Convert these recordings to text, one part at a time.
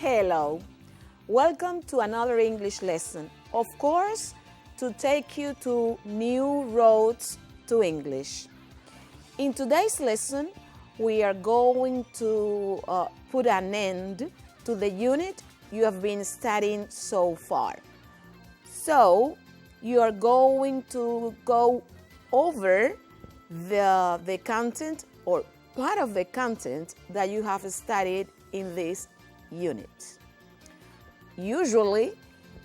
Hello, welcome to another English lesson. Of course, to take you to new roads to English. In today's lesson, we are going to put an end to the unit you have been studying so far. So, you are going to go over the content or part of the content that you have studied in this unit. Usually,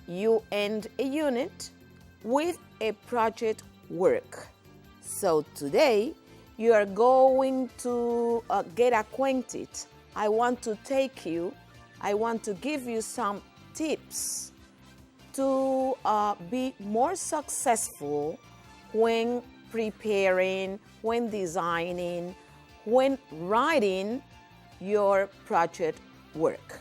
you end a unit with a project work. So today, you are going to get acquainted. I want to give you some tips to be more successful when preparing, when designing, when writing your project work.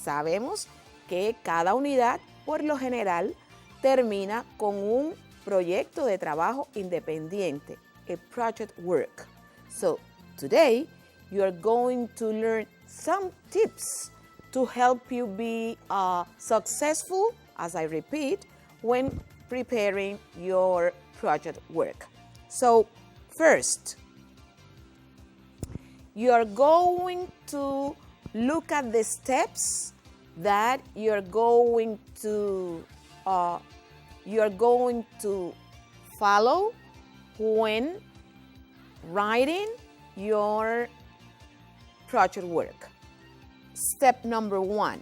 Sabemos que cada unidad, por lo general, termina con un proyecto de trabajo independiente, a project work. So, today, you are going to learn some tips to help you be successful, as I repeat, when preparing your project work. So, first, you are going to look at the steps that you're going to follow when writing your project work. Step number 1,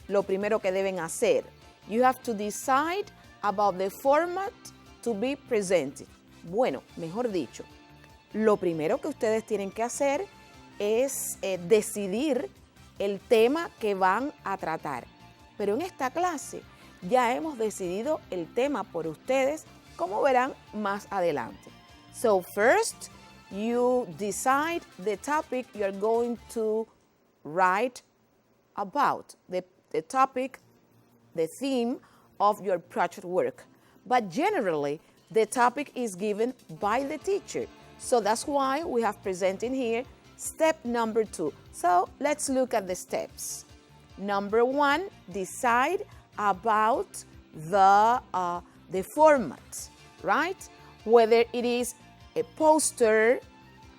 lo primero que deben hacer, you have to decide about the format to be presented. Bueno, mejor dicho, lo primero que ustedes tienen que hacer es decidir el tema que van a tratar. Pero en esta clase ya hemos decidido el tema por ustedes, como verán más adelante. So first, you decide the topic you're going to write about, the topic, the theme of your project work. But generally, the topic is given by the teacher. So that's why we have presented here step number 2. So let's look at the steps. Number 1, decide about the format, right? Whether it is a poster,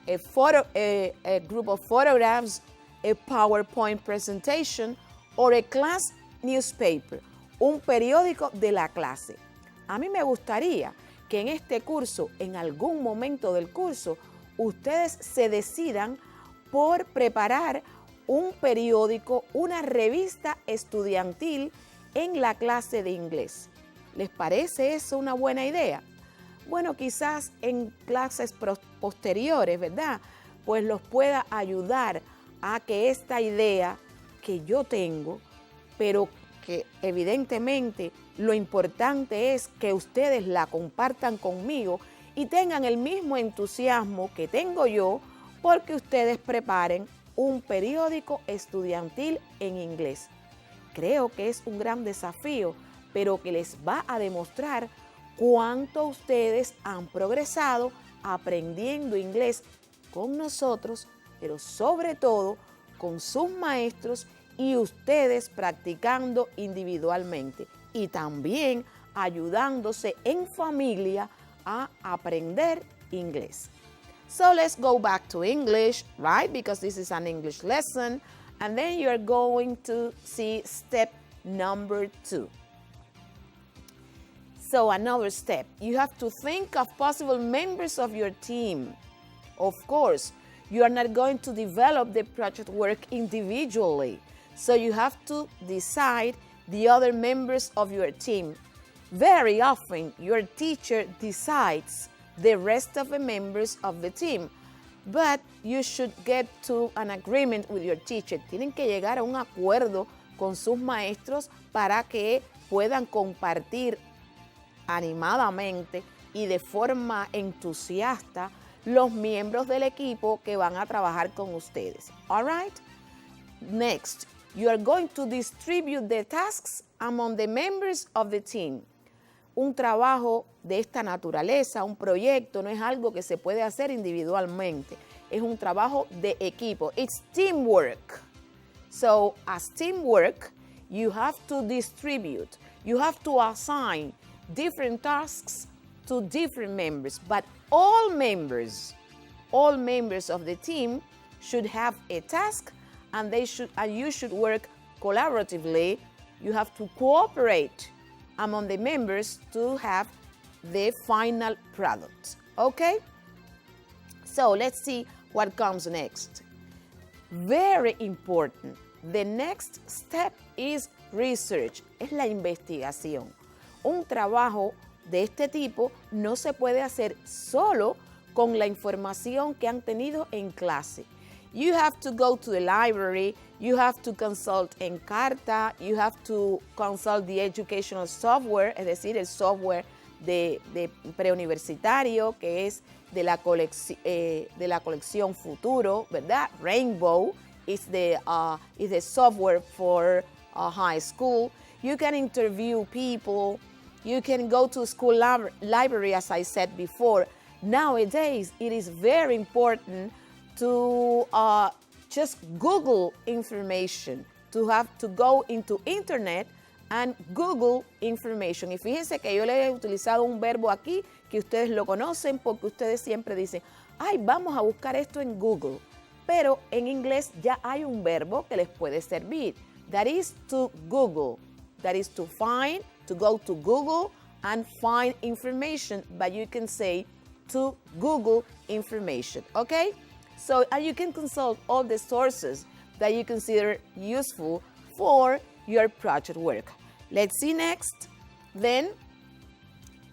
a group of photographs, a PowerPoint presentation, or a class newspaper, un periódico de la clase. A mí me gustaría que en este curso, en algún momento del curso, ustedes se decidan por preparar un periódico, una revista estudiantil en la clase de inglés. ¿Les parece eso una buena idea? Bueno, quizás en clases posteriores, ¿verdad? Pues los pueda ayudar a que esta idea que yo tengo, pero que evidentemente lo importante es que ustedes la compartan conmigo y tengan el mismo entusiasmo que tengo yo porque ustedes preparen un periódico estudiantil en inglés. Creo que es un gran desafío, pero que les va a demostrar cuánto ustedes han progresado aprendiendo inglés con nosotros, pero sobre todo con sus maestros y ustedes practicando individualmente y también ayudándose en familia a aprender inglés. So let's go back to English, right? Because this is an English lesson. And then you're going to see step number 2. So another step, you have to think of possible members of your team. Of course, you are not going to develop the project work individually. So you have to decide the other members of your team. Very often, your teacher decides the rest of the members of the team. But you should get to an agreement with your teacher. Tienen que llegar a un acuerdo con sus maestros para que puedan compartir animadamente y de forma entusiasta los miembros del equipo que van a trabajar con ustedes. All right? Next, you are going to distribute the tasks among the members of the team. Un trabajo de esta naturaleza, un proyecto, no es algo que se puede hacer individualmente. Es un trabajo de equipo. It's teamwork. So as teamwork, you have to distribute, you have to assign different tasks to different members, but all members of the team should have a task, and you should work collaboratively. You have to cooperate among the members to have the final product. Okay? So let's see what comes next. Very important. The next step is research. Es la investigación. Un trabajo de este tipo no se puede hacer solo con la información que han tenido en clase. You have to go to the library, you have to consult Encarta, you have to consult the educational software, es decir, el software de preuniversitario, que es de la colección Futuro, ¿verdad? Rainbow is the software for high school. You can interview people, you can go to school library, as I said before. Nowadays, it is very important to just Google information, to have to go into internet and Google information. Y fíjense que yo le he utilizado un verbo aquí que ustedes lo conocen porque ustedes siempre dicen, ay, vamos a buscar esto en Google. Pero en inglés ya hay un verbo que les puede servir. That is to Google. That is to find, to go to Google and find information. But you can say to Google information, okay? So, and you can consult all the sources that you consider useful for your project work. Let's see next. Then,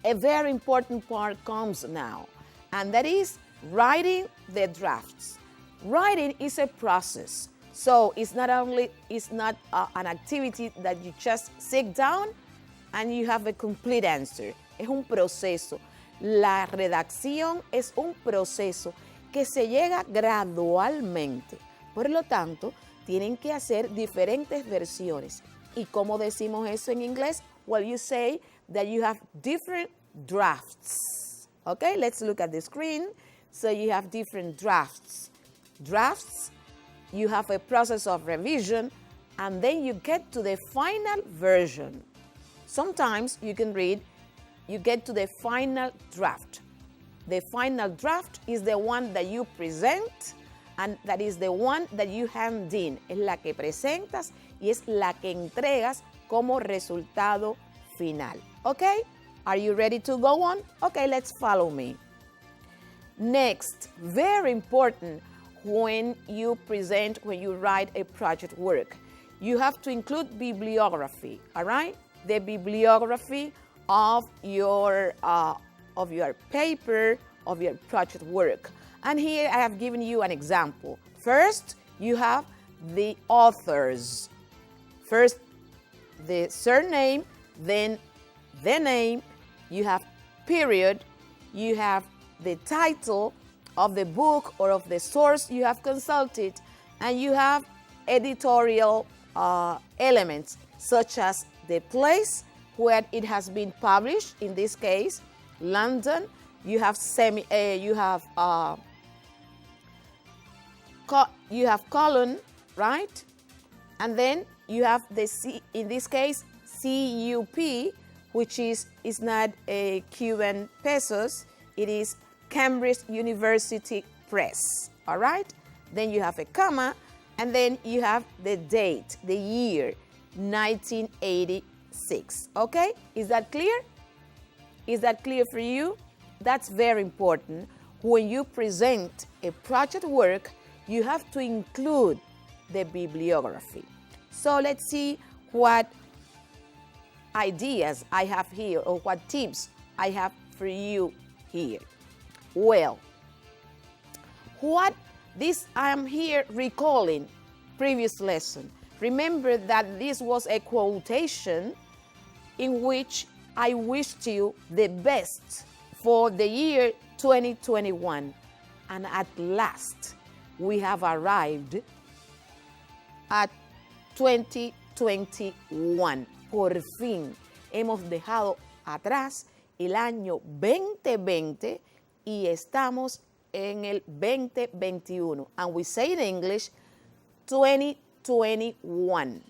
a very important part comes now, and that is writing the drafts. Writing is a process. So, it's not an activity that you just sit down and you have a complete answer. Es un proceso. La redacción es un proceso que se llega gradualmente. Por lo tanto, tienen que hacer diferentes versiones. ¿Y cómo decimos eso en inglés? Well, you say that you have different drafts. Okay, let's look at the screen. So you have different drafts. Drafts, you have a process of revision, and then you get to the final version. Sometimes you can read, you get to the final draft. The final draft is the one that you present, and that is the one that you hand in. Es la que presentas y es la que entregas como resultado final. Okay? Are you ready to go on? Okay, let's follow me. Next, very important when you write a project work, you have to include bibliography, all right? The bibliography of your paper, of your project work. And here I have given you an example. First, you have the authors. First, the surname, then the name, you have period, you have the title of the book or of the source you have consulted, and you have editorial elements such as the place where it has been published, in this case, London. You have colon, right? And then you have in this case, CUP, which is not a Cuban pesos, it is Cambridge University Press, all right? Then you have a comma, and then you have the date, the year, 1986, okay? Is that clear? Is that clear for you? That's very important. When you present a project work, you have to include the bibliography. So let's see what ideas I have here, or what tips I have for you here. Well, I am here recalling previous lesson. Remember that this was a quotation in which I wished you the best for the year 2021. And at last, we have arrived at 2021. Por fin, hemos dejado atrás el año 2020 y estamos en el 2021. And we say in English, 2021. 2021,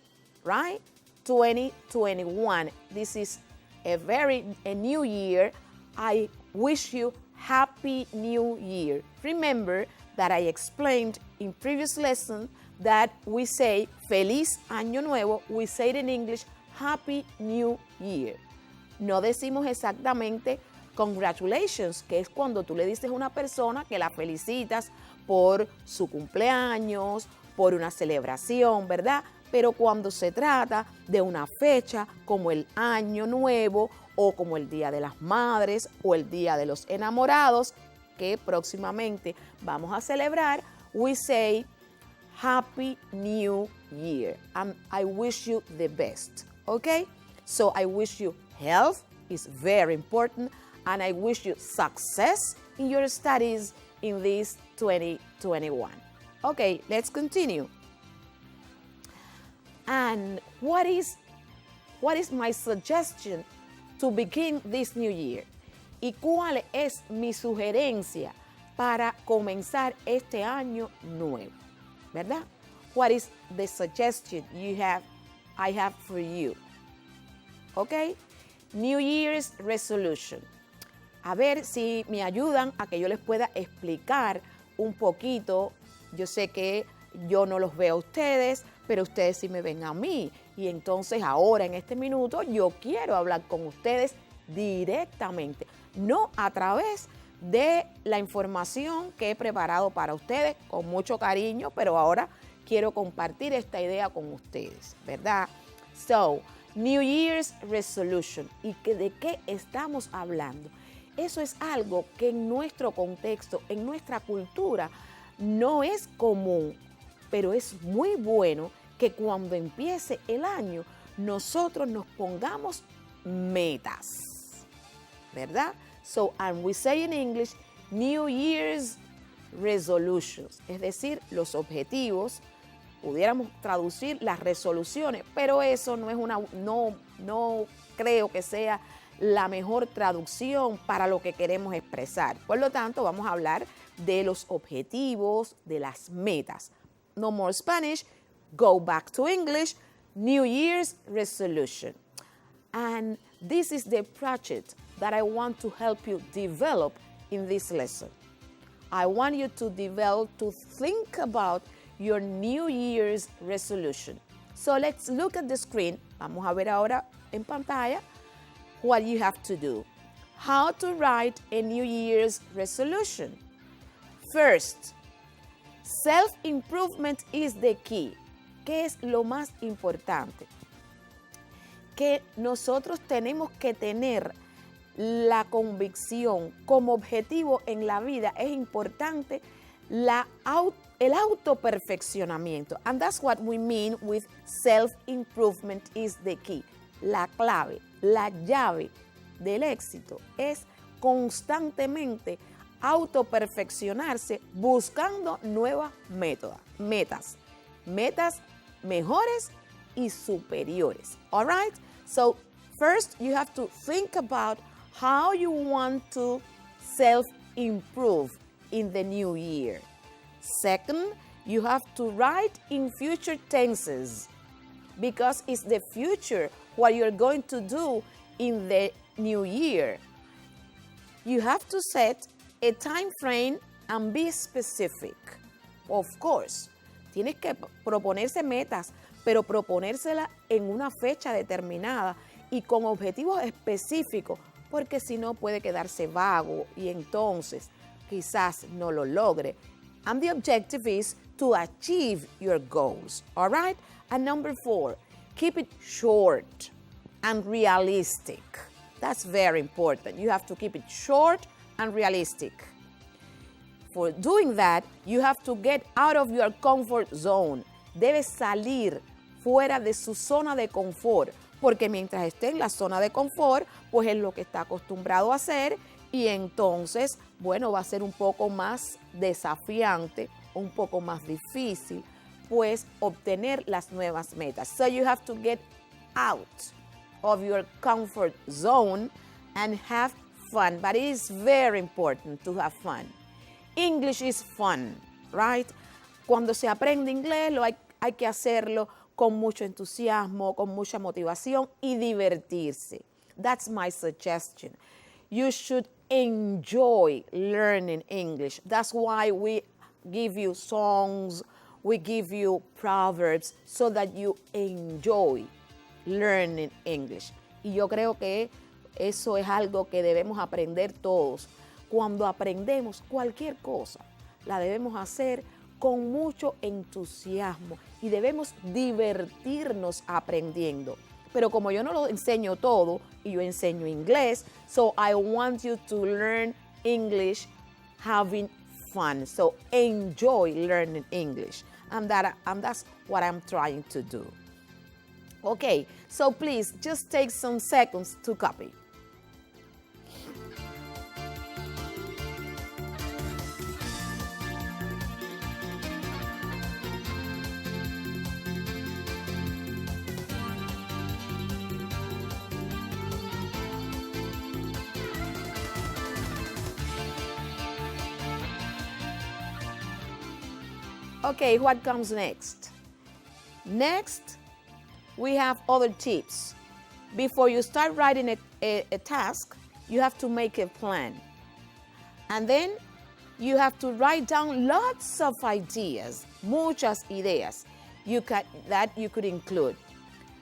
right? 2021. This is a new year. I wish you happy new year. Remember that I explained in previous lesson that we say feliz año nuevo. We say it in English, happy new year. No decimos exactamente congratulations, que es cuando tú le dices a una persona que la felicitas por su cumpleaños, por una celebración, ¿verdad? Pero cuando se trata de una fecha como el Año Nuevo o como el Día de las Madres o el Día de los Enamorados, que próximamente vamos a celebrar, we say Happy New Year. And I wish you the best, okay? So I wish you health, is very important, and I wish you success in your studies in this 2021. Okay, let's continue. And what is my suggestion to begin this new year? ¿Y cuál es mi sugerencia para comenzar este año nuevo? ¿Verdad? What is the suggestion I have for you? Okay? New Year's resolution. A ver si me ayudan a que yo les pueda explicar un poquito. Yo sé que yo no los veo a ustedes, pero ustedes sí me ven a mí. Y entonces ahora en este minuto yo quiero hablar con ustedes directamente, no a través de la información que he preparado para ustedes con mucho cariño, pero ahora quiero compartir esta idea con ustedes, ¿verdad? So, New Year's Resolution. ¿Y de qué estamos hablando? Eso es algo que en nuestro contexto, en nuestra cultura, no es común, pero es muy bueno que cuando empiece el año nosotros nos pongamos metas, ¿verdad? So, and we say in English, New Year's Resolutions, es decir, los objetivos. Pudiéramos traducir las resoluciones, pero eso no es no creo que sea la mejor traducción para lo que queremos expresar. Por lo tanto, vamos a hablar de los objetivos, de las metas. No more Spanish, go back to English, New Year's Resolution. And this is the project that I want to help you develop in this lesson. I want you to think about your New Year's resolution. So let's look at the screen. Vamos a ver ahora en pantalla what you have to do. How to write a New Year's resolution. First, self-improvement is the key. ¿Qué es lo más importante? Que nosotros tenemos que tener la convicción como objetivo en la vida. Es importante el autoperfeccionamiento. And that's what we mean with self-improvement is the key. La clave, la llave del éxito es constantemente autoperfeccionarse buscando nuevas metas mejores y superiores. All right? So first you have to think about how you want to self-improve in the new year. Second, you have to write in future tenses because it's the future what you're going to do in the new year. You have to set a time frame and be specific. Of course, tienes que proponerse metas, pero proponérselas en una fecha determinada y con objetivos específicos, porque si no puede quedarse vago y entonces quizás no lo logre. And the objective is to achieve your goals, all right? And number 4, keep it short and realistic. That's very important. You have to keep it short and realistic. For doing that, you have to get out of your comfort zone. Debes salir fuera de su zona de confort, porque mientras esté en la zona de confort, pues es lo que está acostumbrado a hacer y entonces, bueno, va a ser un poco más desafiante, un poco más difícil, pues obtener las nuevas metas. So you have to get out of your comfort zone and have fun, but it is very important to have fun. English is fun, right? Cuando se aprende inglés hay que hacerlo con mucho entusiasmo, con mucha motivación y divertirse. That's my suggestion. You should enjoy learning English. That's why we give you songs, we give you proverbs, so that you enjoy learning English. Y yo creo que eso es algo que debemos aprender todos. Cuando aprendemos cualquier cosa, la debemos hacer con mucho entusiasmo y debemos divertirnos aprendiendo. Pero como yo no lo enseño todo y yo enseño inglés, so I want you to learn English having fun. So enjoy learning English. And that's what I'm trying to do. Okay, so please just take some seconds to copy. Okay, what comes next? Next, we have other tips. Before you start writing a task, you have to make a plan. And then you have to write down lots of ideas, muchas ideas that you could include.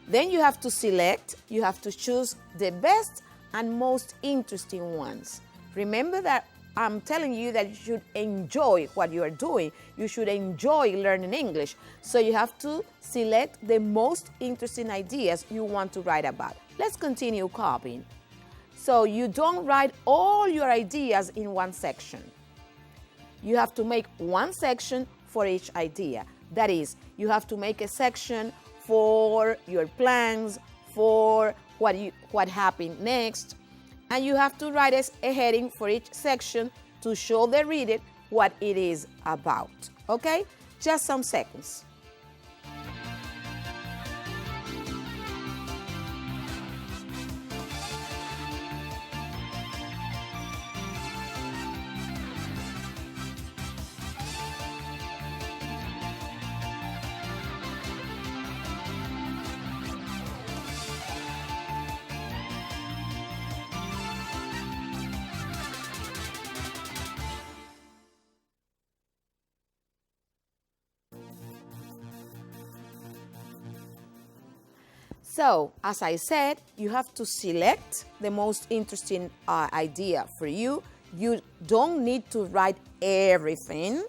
Then you have to select, you have to choose the best and most interesting ones. Remember that I'm telling you that you should enjoy what you are doing. You should enjoy learning English. So you have to select the most interesting ideas you want to write about. Let's continue copying. So you don't write all your ideas in one section. You have to make one section for each idea. That is, you have to make a section for your plans, for what happened next, and you have to write a heading for each section to show the reader what it is about. Okay? Just some seconds. So, as I said, you have to select the most interesting idea for you. You don't need to write everything.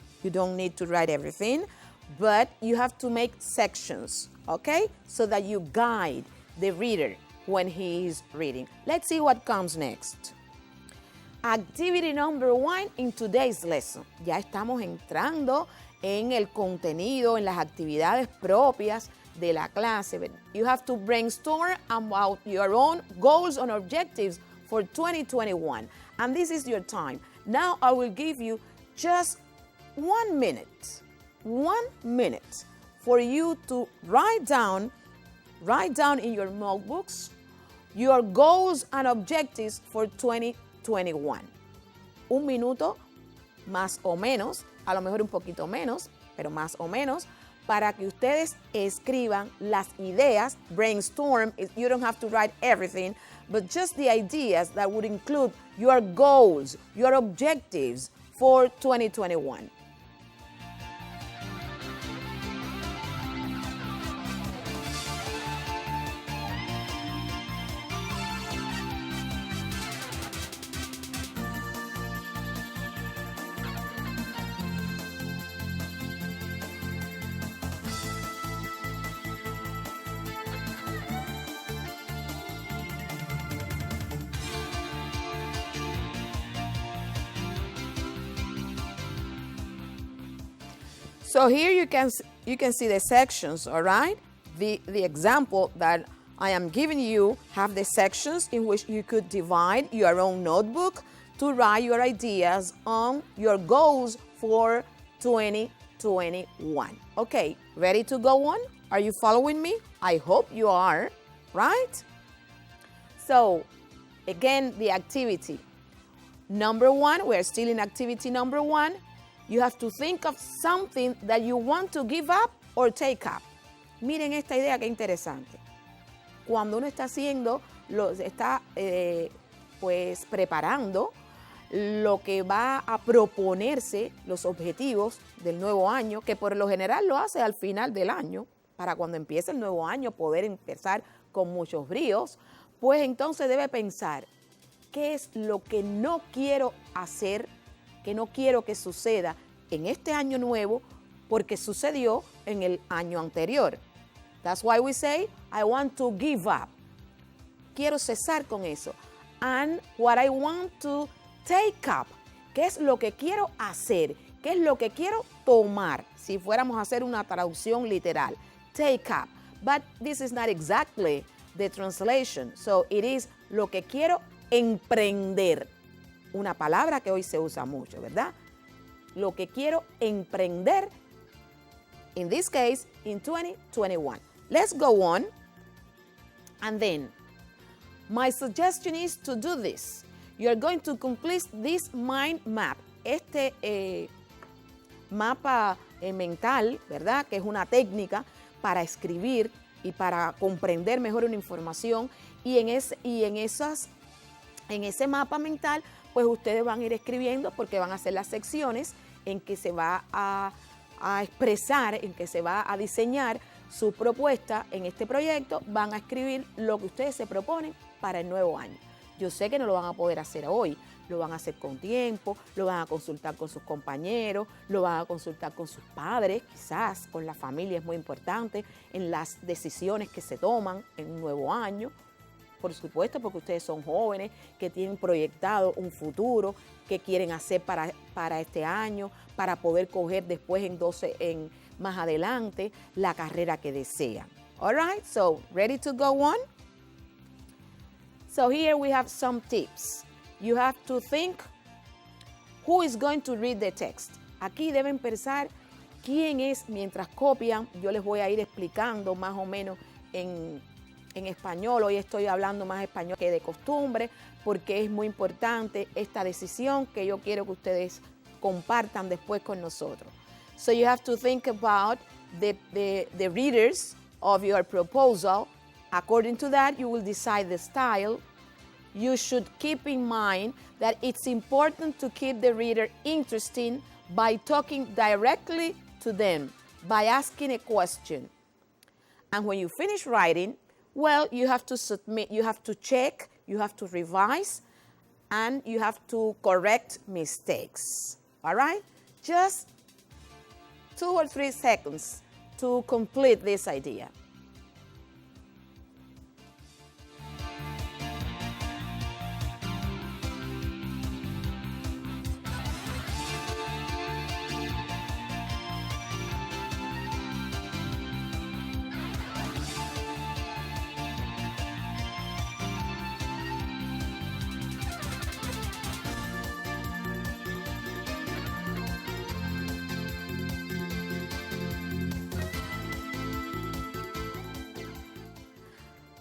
But you have to make sections, okay? So that you guide the reader when he is reading. Let's see what comes next. Activity number 1 in today's lesson. Ya estamos entrando en el contenido, en las actividades propias de la clase. You have to brainstorm about your own goals and objectives for 2021. And this is your time. Now I will give you just 1 minute. 1 minute for you to write down in your notebooks your goals and objectives for 2021. 1 minuto, más o menos, a lo mejor un poquito menos, pero más o menos, para que ustedes escriban las ideas, brainstorm. You don't have to write everything, but just the ideas that would include your goals, your objectives for 2021. So here you can see the sections, all right? The example that I am giving you have the sections in which you could divide your own notebook to write your ideas on your goals for 2021. Okay, ready to go on? Are you following me? I hope you are, right? So, again, the activity. Number 1, we're still in activity number 1. You have to think of something that you want to give up or take up. Miren esta idea que interesante. Cuando uno está haciendo, está pues preparando lo que va a proponerse, los objetivos del nuevo año, que por lo general lo hace al final del año, para cuando empiece el nuevo año poder empezar con muchos bríos, pues entonces debe pensar, ¿qué es lo que no quiero hacer, que no quiero que suceda en este año nuevo porque sucedió en el año anterior? That's why we say, I want to give up. Quiero cesar con eso. And what I want to take up. ¿Qué es lo que quiero hacer? ¿Qué es lo que quiero tomar? Si fuéramos a hacer una traducción literal. Take up. But this is not exactly the translation. So it is lo que quiero emprender. Una palabra que hoy se usa mucho, ¿verdad? Lo que quiero emprender, in this case, in 2021. Let's go on. And then, my suggestion is to do this. You are going to complete this mind map. Este mapa mental, ¿verdad? Que es una técnica para escribir y para comprender mejor una información. Y en ese mapa mental, pues ustedes van a ir escribiendo porque van a hacer las secciones en que se va a expresar, en que se va a diseñar su propuesta en este proyecto. Van a escribir lo que ustedes se proponen para el nuevo año. Yo sé que no lo van a poder hacer hoy, lo van a hacer con tiempo, lo van a consultar con sus compañeros, lo van a consultar con sus padres, quizás con la familia es muy importante, en las decisiones que se toman en un nuevo año. Por supuesto, porque ustedes son jóvenes que tienen proyectado un futuro, que quieren hacer para este año, para poder coger después más adelante la carrera que desean. All right, so ready to go on? So here we have some tips. You have to think who is going to read the text. Aquí deben pensar quién es, mientras copian, yo les voy a ir explicando más o menos en español. Hoy estoy hablando más español que de costumbre porque es muy importante esta decisión que yo quiero que ustedes compartan después con nosotros. So you have to think about the readers of your proposal. According to that, you will decide the style. You should keep in mind that it's important to keep the reader interested by talking directly to them, by asking a question. And when you finish writing, well, you have to submit, you have to check, you have to revise, and you have to correct mistakes. All right? Just 2 or 3 seconds to complete this idea.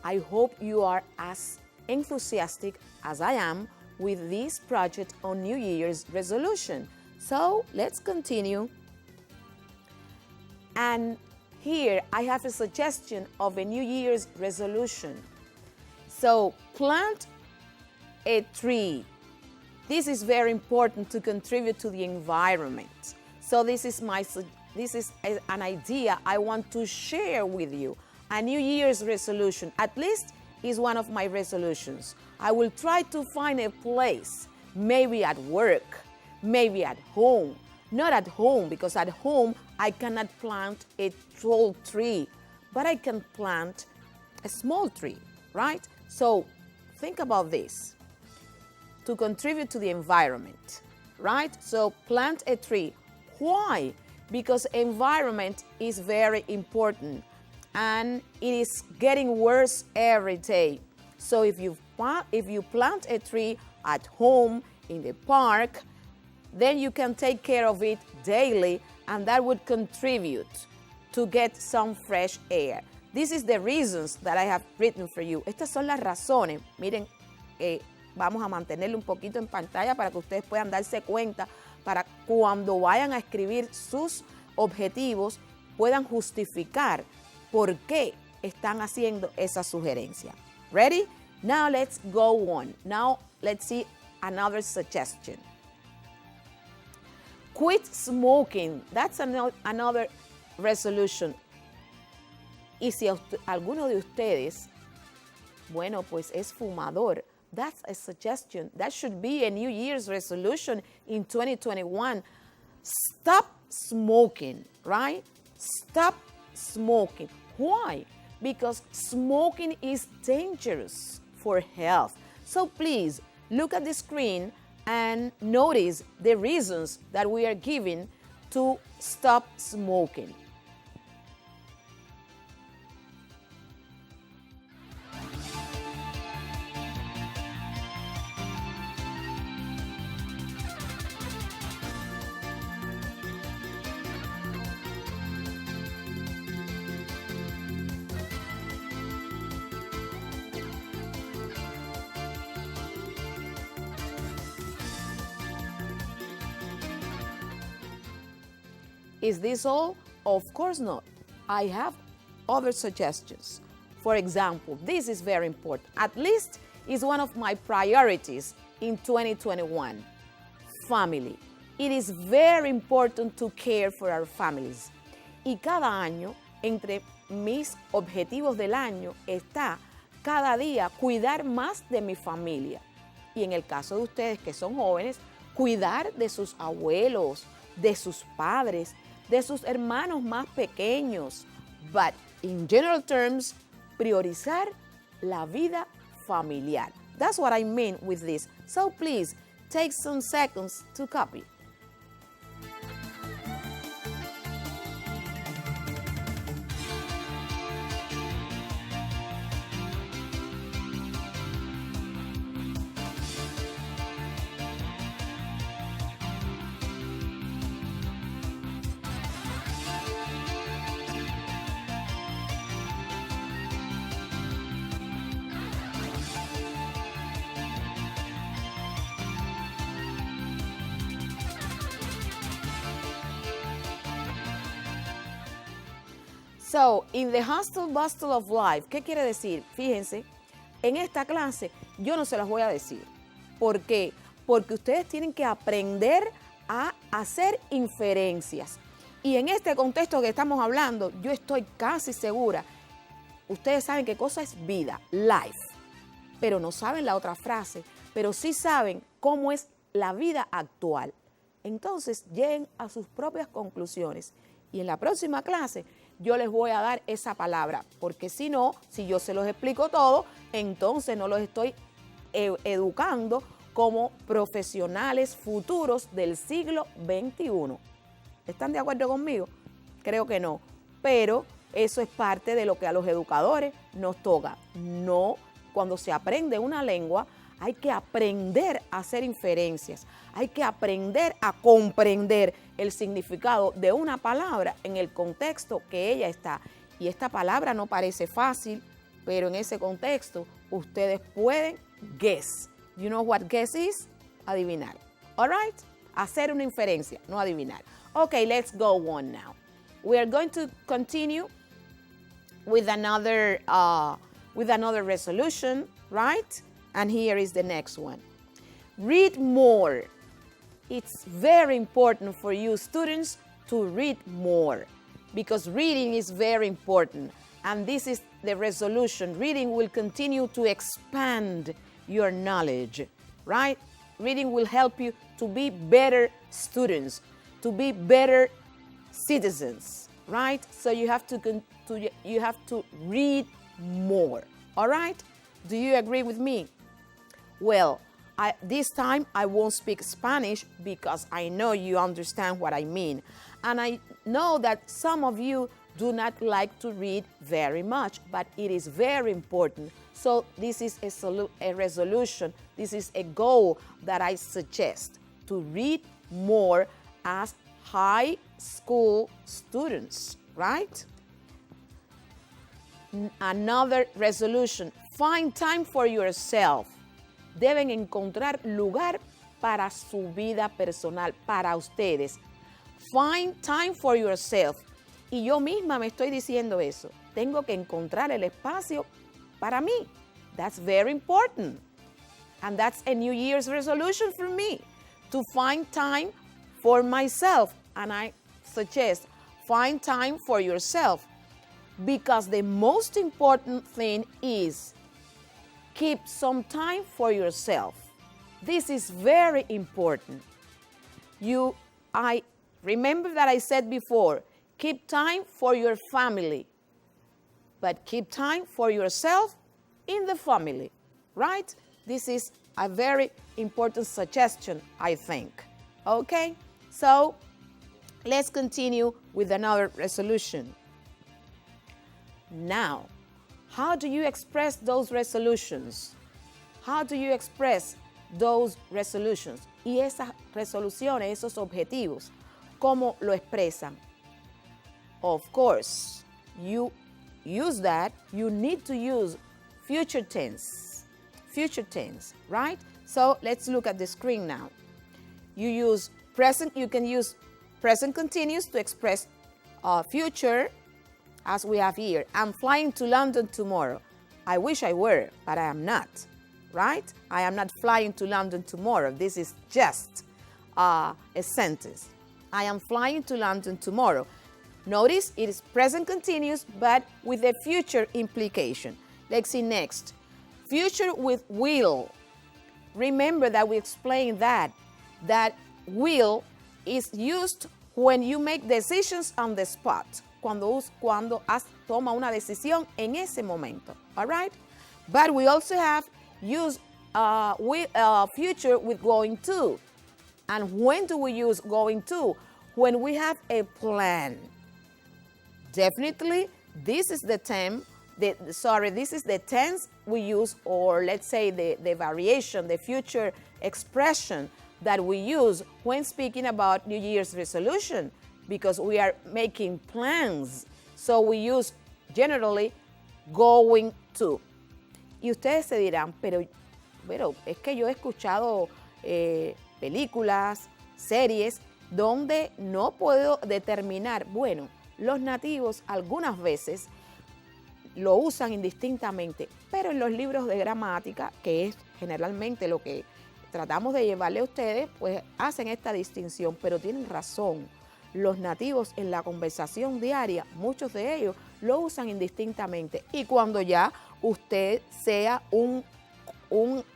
I hope you are as enthusiastic as I am with this project on New Year's resolution. So let's continue. And here I have a suggestion of a New Year's resolution. So plant a tree. This is very important to contribute to the environment. So this is an idea I want to share with you. A New Year's resolution, at least, is one of my resolutions. I will try to find a place, maybe at work, maybe at home. Not at home, because at home I cannot plant a tall tree, but I can plant a small tree, right? So think about this, to contribute to the environment, right? So plant a tree. Why? Because environment is very important. And it is getting worse every day. So if you plant a tree at home, in the park, then you can take care of it daily, and that would contribute to get some fresh air. This is the reasons that I have written for you. Estas son las razones. Miren, vamos a mantenerlo un poquito en pantalla para que ustedes puedan darse cuenta para cuando vayan a escribir sus objetivos, puedan justificar por qué están haciendo esa sugerencia. Ready? Now let's go on. Now let's see another suggestion. Quit smoking. That's another resolution. Y si alguno de ustedes, bueno, pues es fumador, that's a suggestion. That should be a New Year's resolution in 2021. Stop smoking, right? Stop smoking. Why? Because smoking is dangerous for health. So please look at the screen and notice the reasons that we are giving to stop smoking. Is this all? Of course not. I have other suggestions. For example, this is very important. At least is one of my priorities in 2021. Family. It is very important to care for our families. Y cada año, entre mis objetivos del año, está cada día cuidar más de mi familia. Y en el caso de ustedes que son jóvenes, cuidar de sus abuelos, de sus padres, de sus hermanos más pequeños. But in general terms, priorizar la vida familiar. That's what I mean with this. So please, take some seconds to copy. So, in the hustle bustle of life, ¿qué quiere decir? Fíjense, en esta clase yo no se las voy a decir. ¿Por qué? Porque ustedes tienen que aprender a hacer inferencias. Y en este contexto que estamos hablando, yo estoy casi segura, ustedes saben qué cosa es vida, life, pero no saben la otra frase, pero sí saben cómo es la vida actual. Entonces, lleguen a sus propias conclusiones. Y en la próxima clase yo les voy a dar esa palabra, porque si no, si yo se los explico todo, entonces no los estoy educando como profesionales futuros del siglo XXI. ¿Están de acuerdo conmigo? Creo que no, pero eso es parte de lo que a los educadores nos toca. No, cuando se aprende una lengua, hay que aprender a hacer inferencias, hay que aprender a comprender el significado de una palabra en el contexto que ella está. Y esta palabra no parece fácil, pero en ese contexto ustedes pueden guess. You know what guess is? Adivinar. All right? Hacer una inferencia, no adivinar. Okay, let's go on now. We are going to continue with another resolution, right? And here is the next one. Read more. It's very important for you students to read more because reading is very important. And this is the resolution. Reading will continue to expand your knowledge, right? Reading will help you to be better students, to be better citizens, right? So you have to read more, all right? Do you agree with me? Well, this time I won't speak Spanish because I know you understand what I mean. And I know that some of you do not like to read very much, but it is very important. So this is a resolution, this is a goal that I suggest, to read more as high school students, right? Another resolution, find time for yourself. Deben encontrar lugar para su vida personal, para ustedes. Find time for yourself. Y yo misma me estoy diciendo eso. Tengo que encontrar el espacio para mí. That's very important. And that's a New Year's resolution for me, to find time for myself. And I suggest find time for yourself, because the most important thing is keep some time for yourself. This is very important. I remember that I said before, keep time for your family, but keep time for yourself in the family, right? This is a very important suggestion, I think. Okay, so let's continue with another resolution. Now, how do you express those resolutions? How do you express those resolutions? Y esas resoluciones, esos objetivos, ¿cómo lo expresan? Of course, you use that. You need to use future tense, right? So let's look at the screen now. You can use present continuous to express future, as we have here. I'm flying to London tomorrow. I wish I were, but I am not, right? I am not flying to London tomorrow. This is just a sentence. I am flying to London tomorrow. Notice it is present continuous, but with a future implication. Let's see next. Future with will. Remember that we explained that will is used when you make decisions on the spot. Cuando toma una decisión en ese momento. All right? But we also have used future with going to. And when do we use going to? When we have a plan. Definitely, this is the tense we use, or let's say the variation, the future expression that we use when speaking about New Year's resolution, because we are making plans. So we use generally going to. Y ustedes se dirán, pero es que yo he escuchado películas, series, donde no puedo determinar. Bueno, los nativos algunas veces lo usan indistintamente, pero en los libros de gramática, que es generalmente lo que tratamos de llevarle a ustedes, pues hacen esta distinción, pero tienen razón. Los nativos en la conversación diaria, muchos de ellos lo usan indistintamente. Y cuando ya usted sea un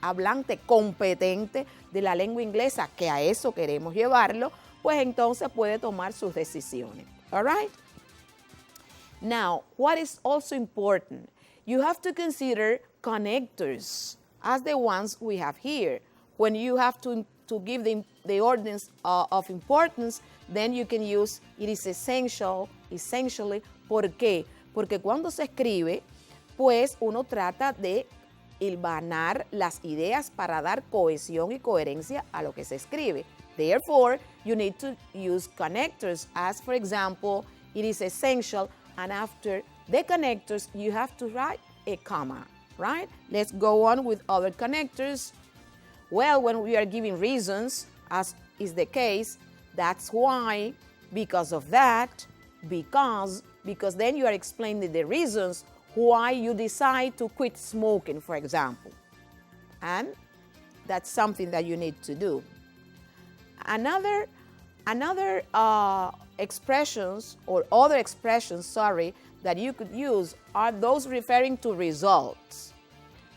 hablante competente de la lengua inglesa, que a eso queremos llevarlo, pues entonces puede tomar sus decisiones. All right? Now, what is also important? You have to consider connectors as the ones we have here. When you have to give the ordinance of importance, then you can use it is essential, essentially. ¿Por qué? Porque cuando se escribe, pues uno trata de hilvanar las ideas para dar cohesión y coherencia a lo que se escribe. Therefore, you need to use connectors as, for example, it is essential, and after the connectors, you have to write a comma, right? Let's go on with other connectors. Well, when we are giving reasons, as is the case, that's why, because of that, because then you are explaining the reasons why you decide to quit smoking, for example. And that's something that you need to do. Another expressions, or other expressions, that you could use are those referring to results.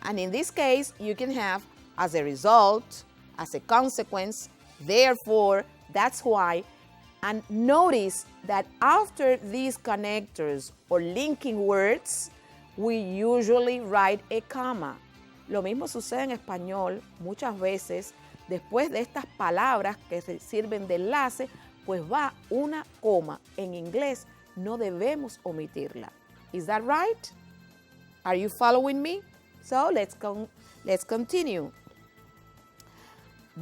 And in this case, you can have as a result, as a consequence, therefore, that's why. And notice that after these connectors or linking words, we usually write a comma. Lo mismo sucede en español. Muchas veces, después de estas palabras que sirven de enlace, pues va una coma. En inglés no debemos omitirla. Is that right? Are you following me? So let's continue.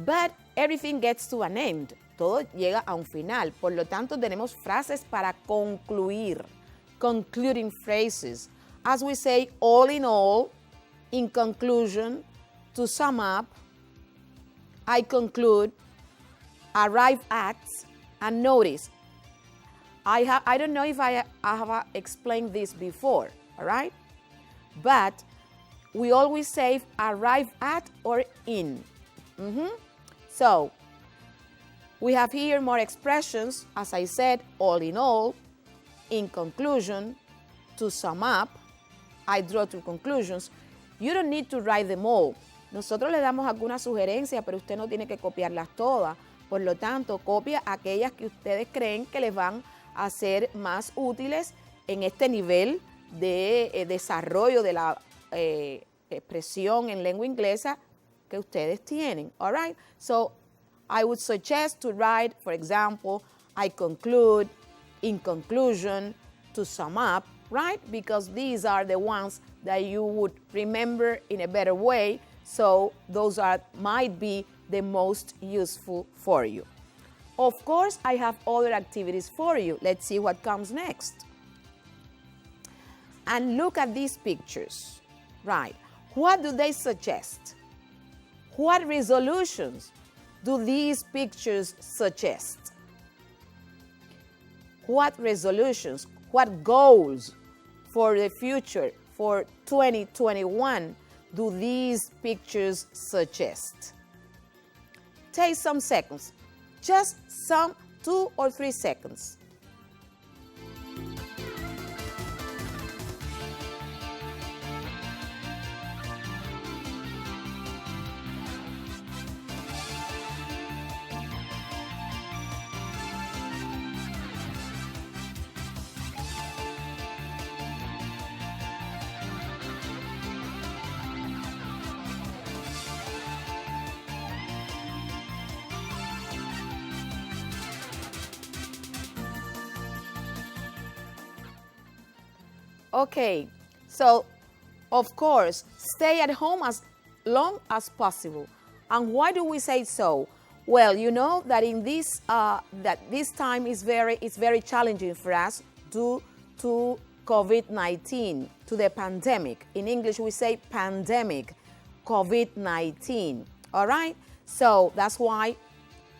But everything gets to an end. Todo llega a un final. Por lo tanto, tenemos frases para concluir. Concluding phrases. As we say, all in all, in conclusion, to sum up, I conclude, arrive at, and notice. I don't know if I have explained this before, all right? But we always say arrive at or in. So we have here more expressions, as I said, all in all, in conclusion, to sum up, I draw two conclusions. You don't need to write them all. Nosotros le damos algunas sugerencias, pero usted no tiene que copiarlas todas. Por lo tanto, copia aquellas que ustedes creen que les van a ser más útiles en este nivel de desarrollo de la expresión en lengua inglesa que ustedes tienen. All right? So, I would suggest to write, for example, I conclude, in conclusion, to sum up, right? Because these are the ones that you would remember in a better way. So those might be the most useful for you. Of course, I have other activities for you. Let's see what comes next. And look at these pictures, right? What do they suggest? What resolutions do these pictures suggest? What resolutions, what goals for the future, for 2021, do these pictures suggest? Take some seconds, just some 2 or 3 seconds. Okay, so of course, stay at home as long as possible. And why do we say so? Well, you know that in this this time is very challenging for us due to COVID-19, to the pandemic. In English, we say pandemic, COVID-19. All right? So that's why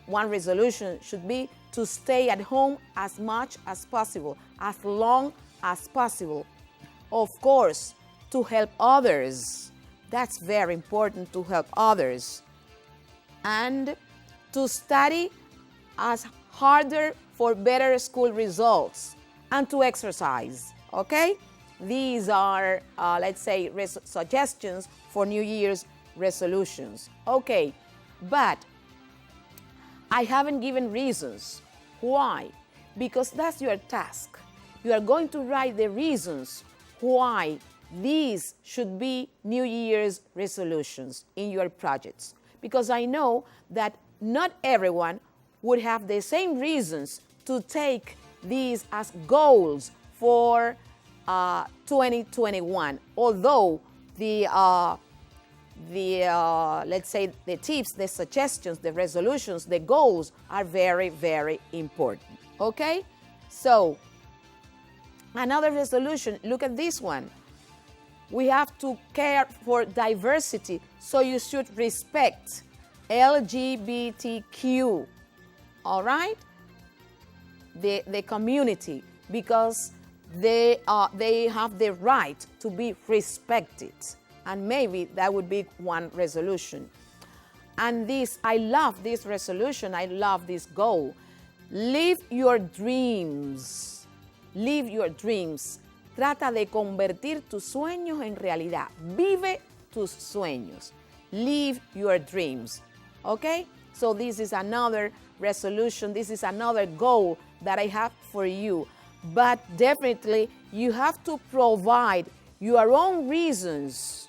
one resolution should be to stay at home as much as possible, as long as possible. Of course, to help others. That's very important, to help others. And to study as harder for better school results. And to exercise, okay? These are, let's say, suggestions for New Year's resolutions. Okay, but I haven't given reasons. Why? Because that's your task. You are going to write the reasons why these should be New Year's resolutions in your projects. Because I know that not everyone would have the same reasons to take these as goals for 2021. Although let's say the tips, the suggestions, the resolutions, the goals are very, very important. Okay? So, another resolution, look at this one. We have to care for diversity, so you should respect LGBTQ, all right? The community, because they have the right to be respected. And maybe that would be one resolution. And this, I love this resolution, I love this goal. Live your dreams. Live your dreams. Trata de convertir tus sueños en realidad. Vive tus sueños. Live your dreams. Okay? So this is another resolution. This is another goal that I have for you. But definitely, you have to provide your own reasons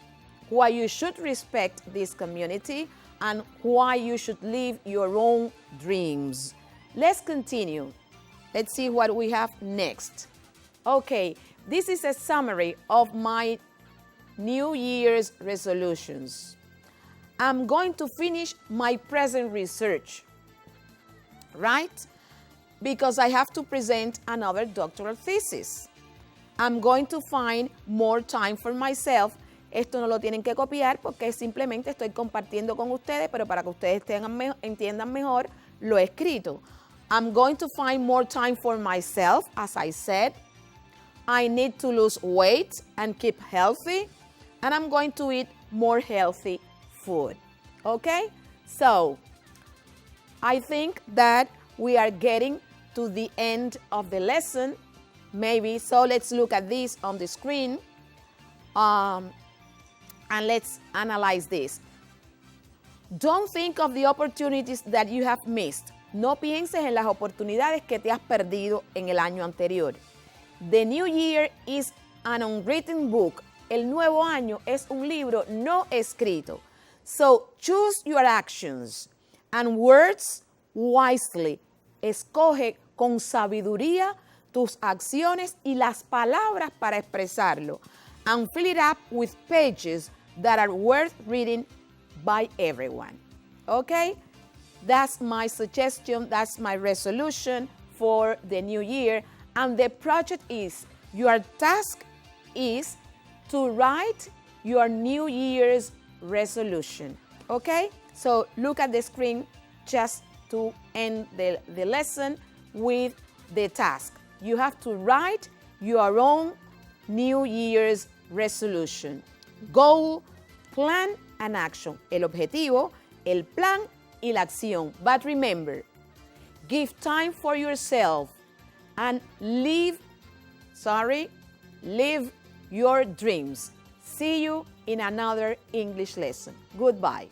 why you should respect this community and why you should live your own dreams. Let's continue. Let's see what we have next. Okay, this is a summary of my New Year's resolutions. I'm going to finish my present research, right? Because I have to present another doctoral thesis. I'm going to find more time for myself. Esto no lo tienen que copiar porque simplemente estoy compartiendo con ustedes, pero para que ustedes entiendan mejor lo escrito. I'm going to find more time for myself, as I said. I need to lose weight and keep healthy. And I'm going to eat more healthy food. Okay? So, I think that we are getting to the end of the lesson, maybe. So let's look at this on the screen. And let's analyze this. Don't think of the opportunities that you have missed. No pienses en las oportunidades que te has perdido en el año anterior. The new year is an unwritten book. El nuevo año es un libro no escrito. So choose your actions and words wisely. Escoge con sabiduría tus acciones y las palabras para expresarlo. And fill it up with pages that are worth reading by everyone. Okay? That's my suggestion. That's my resolution for the new year. And the project is, your task is to write your New Year's resolution. Okay? So look at the screen just to end the lesson with the task. You have to write your own New Year's resolution. Goal, plan, and action. El objetivo, el plan y la acción. But remember, give time for yourself and live your dreams. See you in another English lesson. Goodbye.